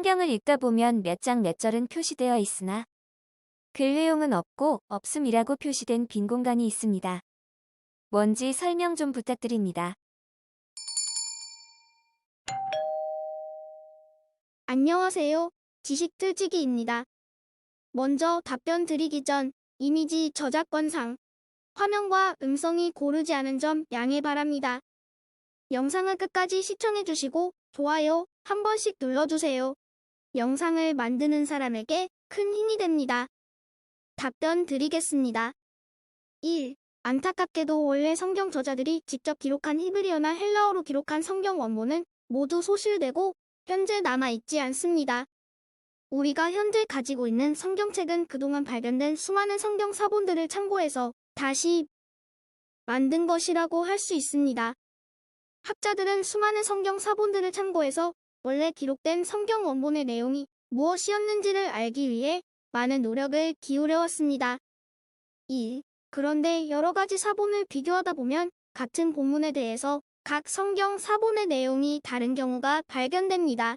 성경을 읽다 보면 몇 장 몇 절은 표시되어 있으나 글 내용은 없고 없음이라고 표시된 빈 공간이 있습니다. 뭔지 설명 좀 부탁드립니다. 안녕하세요. 지식틀치기입니다. 먼저 답변 드리기 전 이미지 저작권상 화면과 음성이 고르지 않은 점 양해 바랍니다. 영상을 끝까지 시청해주시고 좋아요 한 번씩 눌러주세요. 영상을 만드는 사람에게 큰 힘이 됩니다. 답변 드리겠습니다. 1. 안타깝게도 원래 성경 저자들이 직접 기록한 히브리어나 헬라어로 기록한 성경 원본은 모두 소실되고 현재 남아있지 않습니다. 우리가 현재 가지고 있는 성경책은 그동안 발견된 수많은 성경 사본들을 참고해서 다시 만든 것이라고 할 수 있습니다. 학자들은 수많은 성경 사본들을 참고해서 원래 기록된 성경 원본의 내용이 무엇이었는지를 알기 위해 많은 노력을 기울여왔습니다. 2. 그런데 여러 가지 사본을 비교하다 보면 같은 본문에 대해서 각 성경 사본의 내용이 다른 경우가 발견됩니다.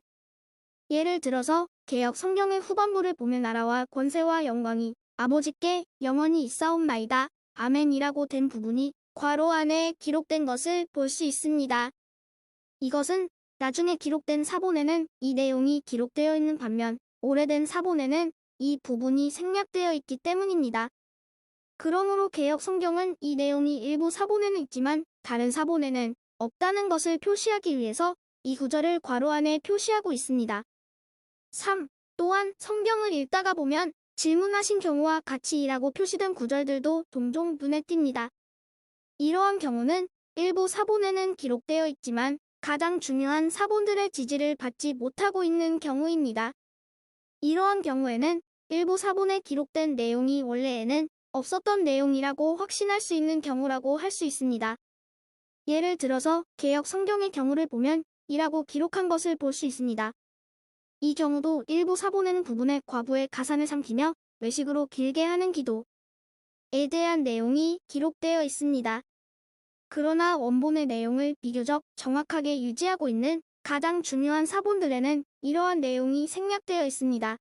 예를 들어서 개역 성경의 후반부를 보면 나라와 권세와 영광이 아버지께 영원히 있사옵나이다. 아멘이라고 된 부분이 괄호 안에 기록된 것을 볼 수 있습니다. 이것은 나중에 기록된 사본에는 이 내용이 기록되어 있는 반면 오래된 사본에는 이 부분이 생략되어 있기 때문입니다. 그러므로 개역 성경은 이 내용이 일부 사본에는 있지만 다른 사본에는 없다는 것을 표시하기 위해서 이 구절을 괄호 안에 표시하고 있습니다. 3. 또한 성경을 읽다가 보면 질문하신 경우와 같이 이라고 표시된 구절들도 종종 눈에 띕니다. 이러한 경우는 일부 사본에는 기록되어 있지만 가장 중요한 사본들의 지지를 받지 못하고 있는 경우입니다. 이러한 경우에는 일부 사본에 기록된 내용이 원래에는 없었던 내용이라고 확신할 수 있는 경우라고 할 수 있습니다. 예를 들어서 개역 성경의 경우를 보면 이라고 기록한 것을 볼 수 있습니다. 이 경우도 일부 사본에는 부분의 과부의 가산을 삼키며 외식으로 길게 하는 기도에 대한 내용이 기록되어 있습니다. 그러나 원본의 내용을 비교적 정확하게 유지하고 있는 가장 중요한 사본들에는 이러한 내용이 생략되어 있습니다.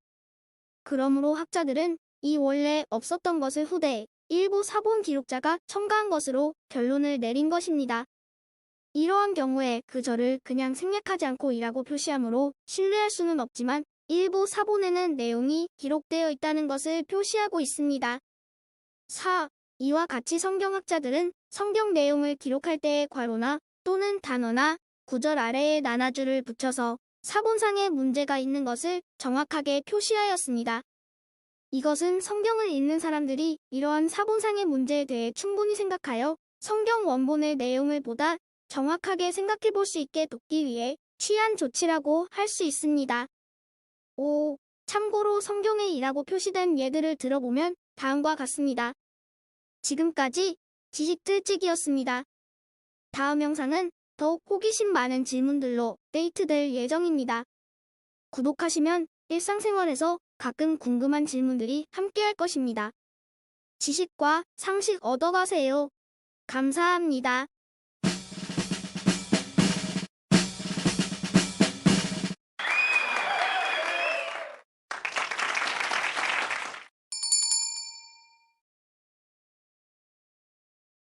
그러므로 학자들은 이 원래 없었던 것을 후대에 일부 사본 기록자가 첨가한 것으로 결론을 내린 것입니다. 이러한 경우에 그 절을 그냥 생략하지 않고 이라고 표시하므로 신뢰할 수는 없지만 일부 사본에는 내용이 기록되어 있다는 것을 표시하고 있습니다. 4. 이와 같이 성경학자들은 성경 내용을 기록할 때의 괄호나 또는 단어나 구절 아래에 나나줄을 붙여서 사본상의 문제가 있는 것을 정확하게 표시하였습니다. 이것은 성경을 읽는 사람들이 이러한 사본상의 문제에 대해 충분히 생각하여 성경 원본의 내용을 보다 정확하게 생각해 볼 수 있게 돕기 위해 취한 조치라고 할 수 있습니다. 5. 참고로 성경에 이라고 표시된 예들을 들어보면 다음과 같습니다. 지금까지 지식틀치기였습니다. 다음 영상은 더욱 호기심 많은 질문들로 업데이트될 예정입니다. 구독하시면 일상생활에서 가끔 궁금한 질문들이 함께할 것입니다. 지식과 상식 얻어가세요. 감사합니다.